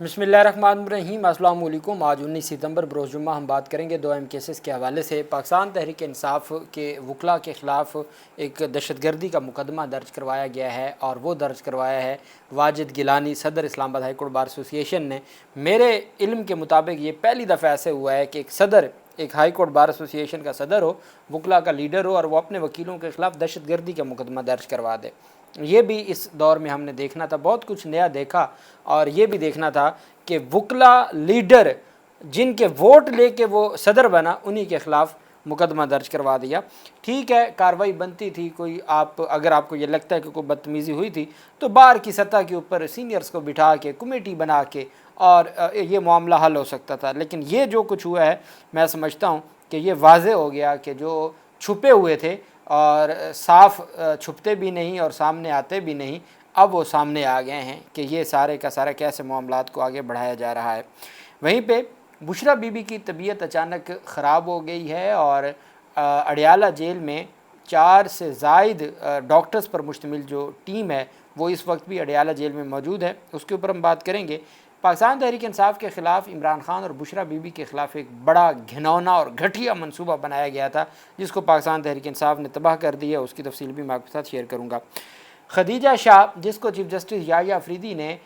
बिस्मिल्लाहिर्रहमानिर्रहीम। अस्सलाम वालेकुम। आज 19 सितंबर बरोज़ जुम्मा हम बात करेंगे दो अहम केसेस के हवाले से। पाकिस्तान तहरीक इंसाफ के वकला के ख़िलाफ़ एक दहशतगर्दी का मुकदमा दर्ज करवाया गया है और वो दर्ज करवाया है वाजिद गिलानी, सदर Islamabad high court bar association ने। मेरे इल्म के मुताबिक ये पहली दफ़ा ऐसे हुआ है कि एक सदर, एक हाई कोर्ट बार एसोसिएशन का सदर हो, वकला का लीडर हो और वो अपने वकीलों के ख़िलाफ़ दहशतगर्दी का मुकदमा दर्ज करवा दे। ये भी इस दौर में हमने देखना था, बहुत कुछ नया देखा। और ये भी देखना था कि वकला लीडर जिनके वोट लेके वो सदर बना, उन्हीं के ख़िलाफ़ मुकदमा दर्ज करवा दिया। ठीक है, कार्रवाई बनती थी। कोई अगर आपको ये लगता है कि कोई बदतमीज़ी हुई थी तो बाहर की सतह के ऊपर सीनियर्स को बिठा के, कमेटी बना के और ये मामला हल हो सकता था। लेकिन ये जो कुछ हुआ है, मैं समझता हूँ कि ये वाज़े हो गया कि जो छुपे हुए थे और साफ छुपते भी नहीं और सामने आते भी नहीं, अब वो सामने आ गए हैं कि ये सारे का सारा कैसे मामलात को आगे बढ़ाया जा रहा है। वहीं पे बुशरा बीबी की तबीयत अचानक ख़राब हो गई है और अडियाला जेल में 4 से ज़ायद डॉक्टर्स पर मुश्तमिल जो टीम है वो इस वक्त भी अडियाला जेल में मौजूद है। उसके ऊपर हम बात करेंगे। पाकिस्तान तहरीक इंसाफ के ख़िलाफ़ इमरान खान और बुशरा बीबी के ख़िलाफ़ एक बड़ा घिनौना और घटिया मंसूबा बनाया गया था जिसको पाकिस्तान तहरीक इंसाफ ने तबाह कर दिया। उसकी तफसील भी मैं आपके साथ शेयर करूँगा। खदीजा शाह, जिसको चीफ जस्टिस याहिया अफरीदी ने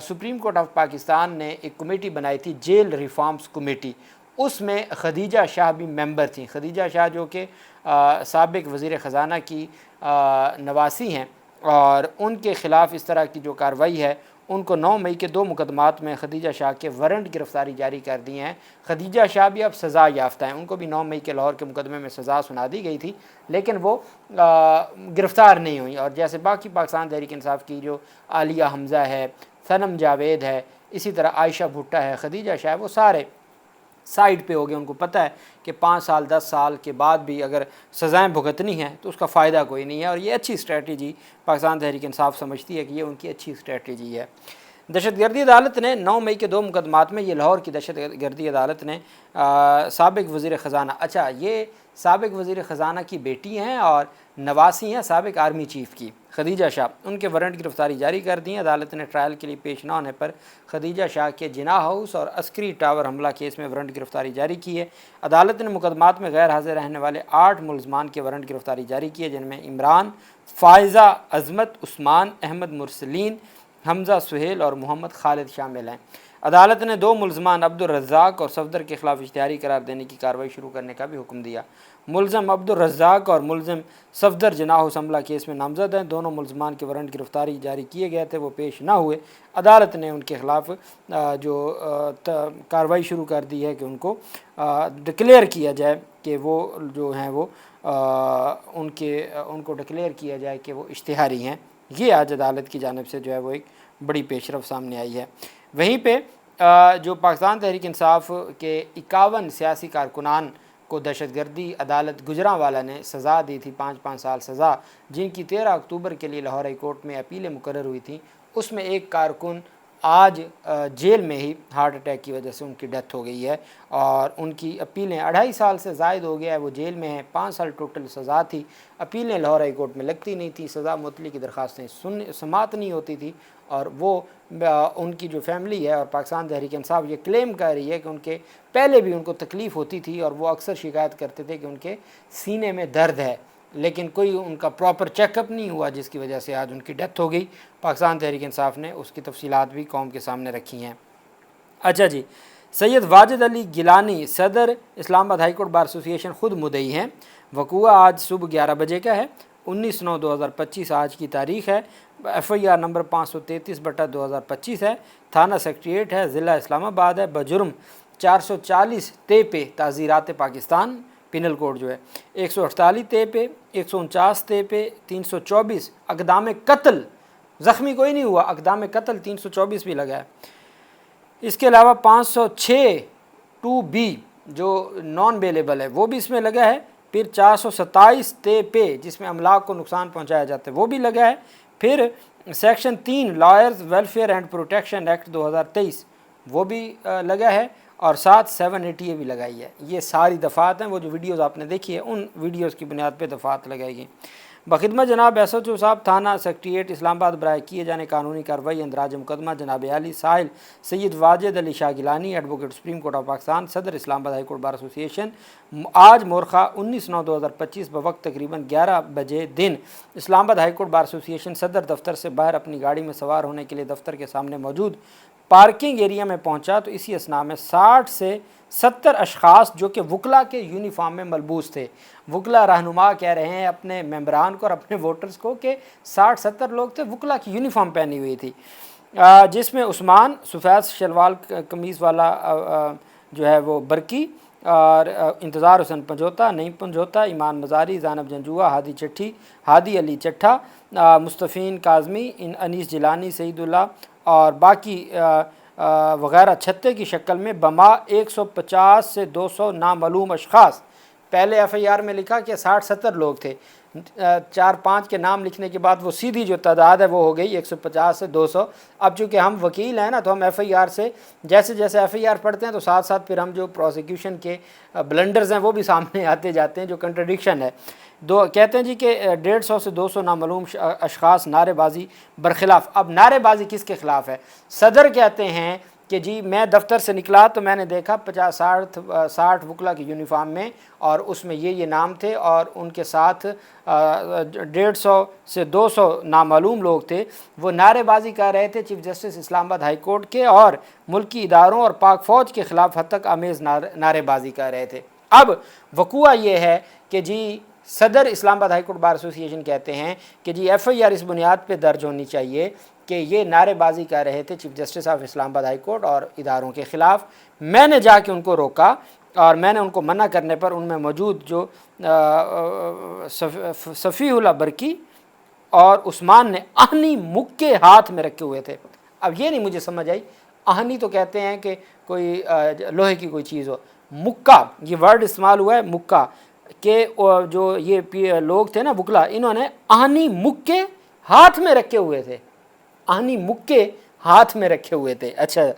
सुप्रीम कोर्ट ऑफ पाकिस्तान ने एक कमेटी बनाई थी, जेल रिफॉर्म्स कमेटी, उसमें खदीजा शाह भी मेंबर थी। खदीजा शाह जो कि साबिक वज़ीर ख़ज़ाना की नवासी हैं और उनके ख़िलाफ़ इस तरह की जो कार्रवाई है, उनको 9 मई के 2 मुकदमात में खदीजा शाह के वारंट गिरफ़्तारी जारी कर दिए हैं। खदीजा शाह भी अब सज़ा याफ्ता हैं। उनको भी 9 मई के लाहौर के मुकदमे में सज़ा सुना दी गई थी, लेकिन वो गिरफ़्तार नहीं हुई। और जैसे बाकी पाकिस्तान तहरीक इंसाफ की जो आलिया हमज़ा है, सनम जावेद है, इसी तरह आयशा भुट्टा है, खदीजा शाह, वो सारे साइड पे हो गए। उनको पता है कि 5 साल 10 साल के बाद भी अगर सज़ाएँ भुगतनी हैं तो उसका फ़ायदा कोई नहीं है। और ये अच्छी स्ट्रेटजी पाकिस्तान तहरीक इंसाफ समझती है कि ये उनकी अच्छी स्ट्रेटजी है। दहशतगर्दी अदालत ने 9 मई के 2 मुकदमात में, ये लाहौर की दहशतगर्दी अदालत ने साबिक वज़ीर ख़ज़ाना, अच्छा ये साबिक वज़ीर ख़ज़ाना की बेटी हैं और नवासी हैं साबिक आर्मी चीफ़ की, खदीजा शाह, उनके वारंट गिरफ़्तारी जारी कर दी है। अदालत ने ट्रायल के लिए पेश न होने पर खदीजा शाह के जिना हाउस और अस्करी टावर हमला केस में वारंट गिरफ़्तारी जारी की है। अदालत ने मुकदमात में गैर हाज़िर रहने वाले 8 मुलज़मान के वारंट गिरफ़्तारी जारी की है, जिनमें इमरान, फ़ायज़ा, अज़मत, उस्मान, अहमद मुरसलीन, हमज़ा सुहेल और मोहम्मद खालिद शामिल हैं। अदालत ने 2 मुलज़मान अब्दुल रज़्ज़ाक़ और सफदर के ख़िलाफ़ इश्तिहारी करार देने की कार्रवाई शुरू करने का भी हुक्म दिया। मुलज़म अब्दुल रज़्ज़ाक़ और मुलज़म सफदर जिनाह हाउस हमला केस में नामज़द हैं। दोनों मुलज़मान के वारंट गिरफ़्तारी जारी किए गए थे, वो पेश ना हुए। अदालत ने उनके ख़िलाफ़ जो कार्रवाई शुरू कर दी है कि उनको डिक्लेयर किया जाए कि वो जो हैं वो उनको डिक्लेयर किया जाए कि वो इश्तिहारी हैं। ये आज अदालत की जानिब से जो है वो एक बड़ी पेशरफ सामने आई है। वहीं पे जो पाकिस्तान तहरीक इंसाफ के 51 सियासी कारकुनान को दहशतगर्दी अदालत गुजरांवाला ने सज़ा दी थी, 5-5 साल सज़ा, जिनकी 13 अक्टूबर के लिए लाहौर हाई कोर्ट में अपीलें मुकर्रर हुई थी। उसमें एक कारकुन आज जेल में ही हार्ट अटैक की वजह से उनकी डेथ हो गई है और उनकी अपीलें 2.5 साल से ज़ायद हो गया है वो जेल में है। 5 साल टोटल सज़ा थी। अपीलें लाहौर हाई कोर्ट में लगती नहीं थी, सज़ा मुअत्तली की दरख्वास्तें समात नहीं होती थी और वो उनकी जो फैमिली है और पाकिस्तान तहरीक इंसाफ ये क्लेम कर रही है कि उनके पहले भी उनको तकलीफ़ होती थी और वो अक्सर शिकायत करते थे कि उनके सीने में दर्द है, लेकिन कोई उनका प्रॉपर चेकअप नहीं हुआ, जिसकी वजह से आज उनकी डेथ हो गई। पाकिस्तान तहरीक इंसाफ ने उसकी तफसीलात भी कौम के सामने रखी हैं। अच्छा जी, सैयद वाजिद अली गिलानी, सदर Islamabad high court bar association, ख़ुद मुद्दई हैं। वक़ूआ आज सुबह 11 बजे का है, 19/9/2025 आज की तारीख़ है। FIR नंबर 533/2025 है। थाना सेक्रेटेरिएट है, ज़िला इस्लामाबाद है। बजुर्म 440 ते पे ताज़ीरात पाकिस्तान पिनल कोड जो है, 148 ते पे, 149 ते पे, 324 अक़दाम कत्ल, ज़ख्मी कोई नहीं हुआ, अक़दाम कत्ल 324 भी लगा है। इसके अलावा 506 2B जो नॉन बेलेबल है वो भी इसमें लगा है। फिर 427 ते पे जिसमें अमलाक को नुकसान पहुंचाया जाता है वो भी लगा है। फिर section 3 lawyers welfare and protection act 2023 वो भी लगा है और साथ 780 भी लगाई है। ये सारी दफ़ात हैं, वो जो वीडियोज़ आपने देखी है उन वीडियोज़ की बुनियाद पे दफ़ात लगाई गई। बखिदमत जनाब SHO साहब थाना सेक्रेटेरिएट इस्लामाबाद बराए किए जाने कानूनी कार्रवाई अंदराज मुकदमा जनाब Ali Sahil Syed Wajid Ali Shah Gilani advocate supreme court of Pakistan सदर Islamabad high court bar association आज मोरखा 19/9/2025 बवक्त तकरीबन 11 बजे दिन Islamabad high court bar association सदर दफ्तर से बाहर अपनी गाड़ी में सवार होने के लिए दफ्तर के सामने मौजूद पार्किंग एरिया में पहुंचा तो इसी असना में 60 से 70 अशखास जो कि वकला के यूनिफॉर्म में मलबूस थे। वकला रहनुमा कह रहे हैं अपने मेंबरान को और अपने वोटर्स को कि 60-70 लोग थे, वकला की यूनिफॉर्म पहनी हुई थी, जिसमें उस्मान सफ़ेद शलवार कमीज़ वाला जो है वो बरकी और इंतज़ार हुसैन पंजोता, नईम पंजोता, ईमान मज़ारी, ज़ानब जंजुआ, हादी चट्ठी, हादी अली चट्ठा, मुस्तफ़ीन काज़मी, अनीस जिलानी, सईदुल्ला और बाकी वगैरह छत्ते की शक्ल में बमा 150 से 200 नामालूम अशखास। पहले FIR में लिखा कि 60-70 लोग थे, 4-5 के नाम लिखने के बाद वो सीधी जो तादाद है वो हो गई 150 से 200। अब चूँकि हम वकील हैं ना, तो हम FIR से जैसे जैसे FIR पढ़ते हैं तो साथ साथ फिर हम जो प्रोसिक्यूशन के ब्लंडर्स हैं वो भी सामने आते जाते हैं, जो कंट्रडिक्शन है। कहते हैं जी कि 150 से 200 नामालूम अशखास नारेबाजी बरखिलाफ़। अब नारेबाजी किसके ख़िलाफ़ है? सदर कहते हैं कि जी मैं दफ्तर से निकला तो मैंने देखा 50-60 वकला की यूनिफॉर्म में और उसमें ये नाम थे और उनके साथ 150 से 200 नामालूम लोग थे। वो नारेबाजी कर रहे थे chief justice Islamabad high court के और मुल्की इदारों और पाक फ़ौज के ख़िलाफ़ हद तक आमेज़ नारेबाजी कर रहे थे। अब वक़ुआ ये है कि जी सदर Islamabad high court bar association कहते हैं कि जी FIR इस बुनियाद पे दर्ज होनी चाहिए कि ये नारेबाजी कर रहे थे chief justice of Islamabad high court और इदारों के ख़िलाफ़। मैंने जाके उनको रोका और मैंने उनको मना करने पर उनमें मौजूद जो सफ़ीउल्लाह बरकी और उस्मान ने आहनी मुक्के हाथ में रखे हुए थे। अब ये नहीं मुझे समझ आई, आहनी तो कहते हैं कि कोई लोहे की कोई चीज़ हो, मुक्का ये वर्ड इस्तेमाल हुआ है मुक्का के जो ये लोग थे ना वकला, इन्होंने आहनी मुक्के हाथ में रखे हुए थे, आहनी मुक्के हाथ में रखे हुए थे। अच्छा,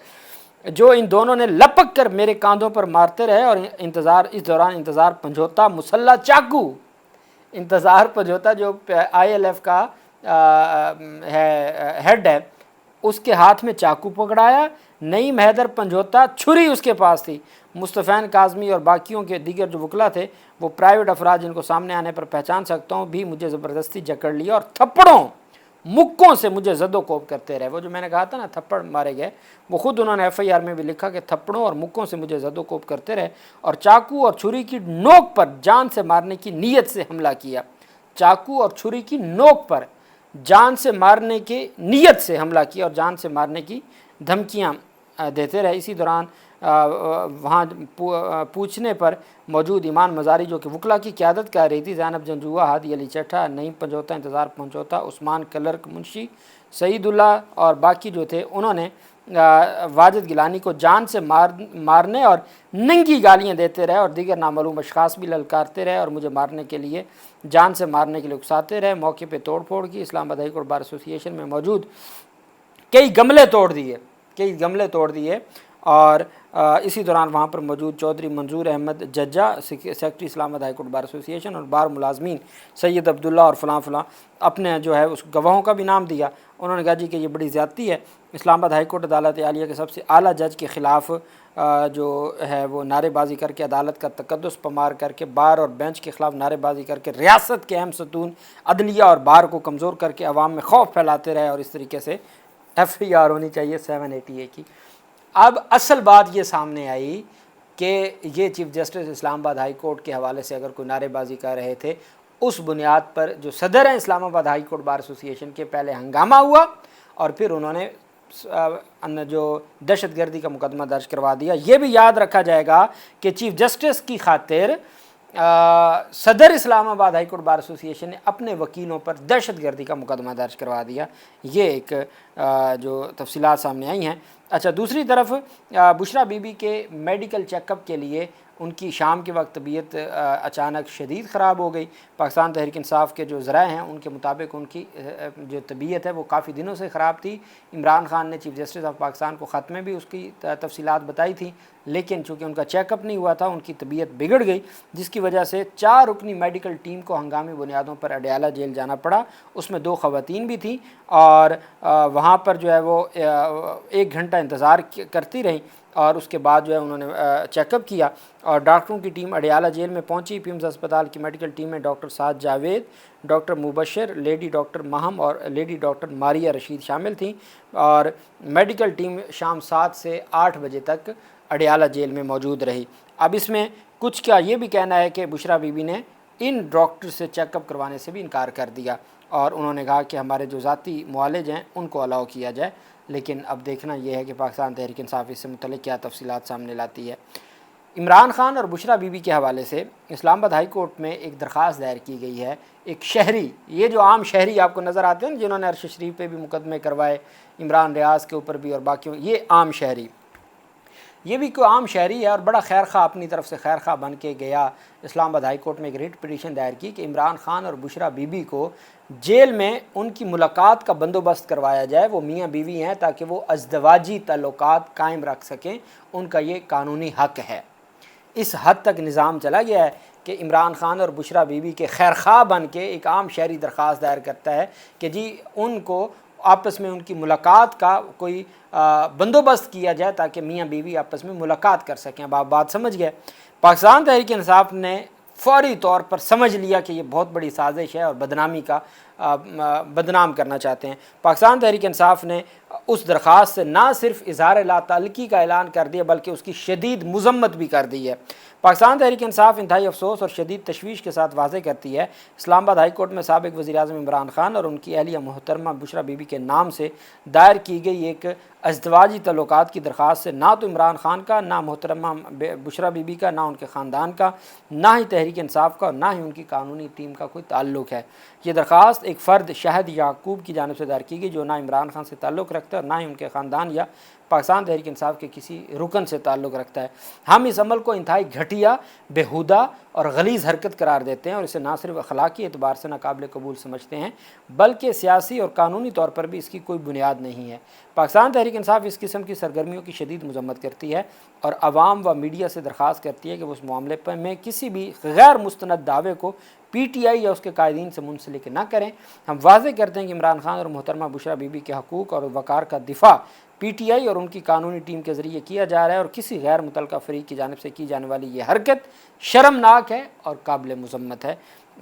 जो इन दोनों ने लपक कर मेरे कांधों पर मारते रहे और इस दौरान इंतज़ार पंजोता मुसल्ला चाकू, इंतज़ार पंजोता जो ILF का हेड है उसके हाथ में चाकू पकड़ाया। नईम हैदर पंजोता छुरी उसके पास थी। मुस्तफ़ैन काज़मी और बाकियों के दीगर जो वकला थे वो प्राइवेट अफराद जिनको सामने आने पर पहचान सकता हूँ भी मुझे ज़बरदस्ती जकड़ लिया और थप्पड़ों मुक्कों से मुझे ज़दोकोब करते रहे। वो जो मैंने कहा था ना थप्पड़ मारे गए, वो ख़ुद उन्होंने FIR में भी लिखा कि थप्पड़ों और मुक्कों से मुझे ज़दोकोब करते रहे और चाकू और छुरी की नोक पर जान से मारने की नीयत से हमला किया। चाकू और छुरी की नोक पर जान से मारने की नीयत से हमला किया और जान से मारने की धमकियाँ देते रहे। इसी दौरान वहाँ पूछने पर मौजूद ईमान मज़ारी जो कि वकला की क़यादत कर रही थी, ज़ैनब जंजुआ, हादी अली चट्ठा, नईम पंजोता, इंतज़ार पंजोता, उस्मान क्लर्क मुंशी, सईदुल्ला और बाकी जो थे, उन्होंने वाजिद गिलानी को जान से मारने और नंगी गालियाँ देते रहे और दीगर नामालूम अशखास भी ललकारते रहे और मुझे मारने के लिए जान से मारने के लिए उकसाते रहे। मौके पर तोड़ फोड़ की। Islamabad high court bar association में मौजूद कई गमले तोड़ दिए और इसी दौरान वहाँ पर मौजूद Chaudhry Manzoor Ahmed Jajja secretary Islamabad high court bar association और बार मुलाजमीन सैयद अब्दुल्ला और फ़लाँ अपने जो है उस गवाहों का भी नाम दिया। उन्होंने कहा जी कि ये बड़ी ज़्यादती है। इस्लामाबाद हाई कोर्ट अदालत आलिया के सबसे आला जज के ख़िलाफ़ जो है वो नारेबाजी करके, अदालत का तकद्दुस पमार करके, बार और बेंच के ख़िलाफ़ नारेबाजी करके रियासत के अहम सतून अदलिया और बार को कमज़ोर करके अवाम में खौफ फैलाते रहे और इस तरीके से FIR होनी चाहिए 780A की। अब असल बात ये सामने आई कि ये chief justice Islamabad high court के हवाले से अगर कोई नारेबाजी कर रहे थे, उस बुनियाद पर जो सदर हैं Islamabad high court bar association के, पहले हंगामा हुआ और फिर उन्होंने जो दहशतगर्दी का मुकदमा दर्ज करवा दिया। ये भी याद रखा जाएगा कि चीफ जस्टिस की खातिर सदर Islamabad high court bar association ने अपने वकीलों पर दहशतगर्दी का मुकदमा दर्ज करवा दिया। ये एक जो तफसीलात सामने आई हैं। अच्छा, दूसरी तरफ बुशरा बीबी के मेडिकल चेकअप के लिए ان کی شام کے وقت طبیعت اچانک شدید خراب ہو گئی۔ پاکستان تحریک انصاف کے جو ذرائع ہیں ان کے مطابق ان کی جو طبیعت ہے وہ کافی دنوں سے خراب تھی۔ عمران خان نے چیف جسٹس آف پاکستان کو خط میں بھی اس کی تفصیلات بتائی تھی، لیکن چونکہ ان کا چیک اپ نہیں ہوا تھا ان کی طبیعت بگڑ گئی، جس کی وجہ سے 4 رکنی میڈیکل ٹیم کو ہنگامی بنیادوں پر اڈیالہ جیل جانا پڑا۔ اس میں 2 خواتین بھی تھیں اور وہاں پر جو ہے وہ 1 گھنٹہ انتظار کرتی رہیں، اور اس کے بعد جو ہے انہوں نے چیک اپ کیا اور ڈاکٹروں کی ٹیم اڈیالہ جیل میں پہنچی۔ پیمز ہسپتال کی میڈیکل ٹیم میں ڈاکٹر سعد جاوید، ڈاکٹر مبشر، لیڈی ڈاکٹر ماہم اور لیڈی ڈاکٹر ماریہ رشید شامل تھیں، اور میڈیکل ٹیم شام 7 سے 8 بجے تک اڈیالہ جیل میں موجود رہی۔ اب اس میں کچھ کا یہ بھی کہنا ہے کہ بشرا بی بی نے ان ڈاکٹر سے چیک اپ کروانے سے بھی انکار کر دیا، اور انہوں نے کہا کہ ہمارے جو ذاتی معالج ہیں ان کو الاؤ کیا جائے، لیکن اب دیکھنا یہ ہے کہ پاکستان تحریک انصاف اس سے متعلق کیا تفصیلات سامنے لاتی ہے۔ عمران خان اور بشرا بی بی کے حوالے سے اسلام آباد ہائی کورٹ میں ایک درخواست دائر کی گئی ہے۔ ایک شہری، یہ جو عام شہری آپ کو نظر آتے ہیں جنہوں نے عرش شریف پہ بھی مقدمے کروائے، عمران ریاض کے اوپر بھی اور باقیوں، یہ عام شہری، یہ بھی کوئی عام شہری ہے اور بڑا خیر خواہ اپنی طرف سے خیر خواہ بن کے گیا، اسلام آباد ہائی کورٹ میں ایک ریٹ پٹیشن دائر کی کہ عمران خان اور بشرا بی بی کو جیل میں ان کی ملاقات کا بندوبست کروایا جائے، وہ میاں بیوی ہیں، تاکہ وہ ازدواجی تعلقات قائم رکھ سکیں، ان کا یہ قانونی حق ہے۔ اس حد تک نظام چلا گیا ہے کہ عمران خان اور بشرا بی بی کے خیر خواہ بن کے ایک عام شہری درخواست دائر کرتا ہے کہ جی ان کو آپس میں ان کی ملاقات کا کوئی بندوبست کیا جائے تاکہ میاں بیوی آپس میں ملاقات کر سکیں۔ اب آپ بات سمجھ گئے۔ پاکستان تحریک انصاف نے فوری طور پر سمجھ لیا کہ یہ بہت بڑی سازش ہے اور بدنامی کا بدنام کرنا چاہتے ہیں۔ پاکستان تحریک انصاف نے اس درخواست سے نہ صرف اظہار لا تعلقی کا اعلان کر دیا بلکہ اس کی شدید مذمت بھی کر دی ہے۔ پاکستان تحریک انصاف انتہائی افسوس اور شدید تشویش کے ساتھ واضح کرتی ہے اسلام آباد ہائی کورٹ میں سابق وزیر اعظم عمران خان اور ان کی اہلیہ محترمہ بشرا بی بی کے نام سے دائر کی گئی ایک ازدواجی تعلقات کی درخواست سے نہ تو عمران خان کا، نہ محترمہ بشرا بی بی کا، نہ ان کے خاندان کا، نہ ہی تحریک انصاف کا اور نہ ہی ان کی قانونی ٹیم کا کوئی تعلق ہے۔ یہ درخواست ایک فرد شاہد یعقوب کی جانب سے دائر کی گئی جو نہ عمران خان سے تعلق رکھتا ہے اور نہ ہی ان کے خاندان یا پاکستان تحریک انصاف کے کسی رکن سے تعلق رکھتا ہے۔ ہم اس عمل کو انتہائی گھٹیا، بےہودہ اور غلیظ حرکت قرار دیتے ہیں اور اسے نہ صرف اخلاقی اعتبار سے ناقابل قبول سمجھتے ہیں بلکہ سیاسی اور قانونی طور پر بھی اس کی کوئی بنیاد نہیں ہے۔ پاکستان تحریک انصاف اس قسم کی سرگرمیوں کی شدید مذمت کرتی ہے اور عوام و میڈیا سے درخواست کرتی ہے کہ وہ اس معاملے پر میں کسی بھی غیر مستند دعوے کو پی ٹی آئی یا اس کے قائدین سے منسلک نہ کریں۔ ہم واضح کرتے ہیں کہ عمران خان اور محترمہ بشرا بی بی کے حقوق اور وقار کا دفاع پی ٹی آئی اور ان کی قانونی ٹیم کے ذریعے کیا جا رہا ہے، اور کسی غیر متعلقہ فریق کی جانب سے کی جانے والی یہ حرکت شرمناک ہے اور قابل مذمت ہے۔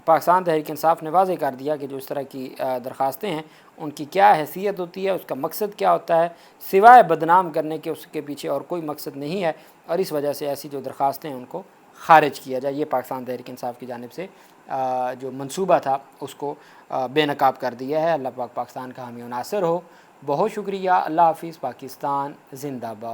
پاکستان تحریک انصاف نے واضح کر دیا کہ جو اس طرح کی درخواستیں ہیں ان کی کیا حیثیت ہوتی ہے، اس کا مقصد کیا ہوتا ہے، سوائے بدنام کرنے کے اس کے پیچھے اور کوئی مقصد نہیں ہے، اور اس وجہ سے ایسی جو درخواستیں ہیں ان کو خارج کیا جائے۔ یہ پاکستان تحریک انصاف کی جانب سے جو منصوبہ تھا اس کو بے نقاب کر دیا ہے۔ اللہ پاک پاکستان کا حامی و ناصر ہو۔ بہت شکریہ۔ اللہ حافظ۔ پاکستان زندہ باد۔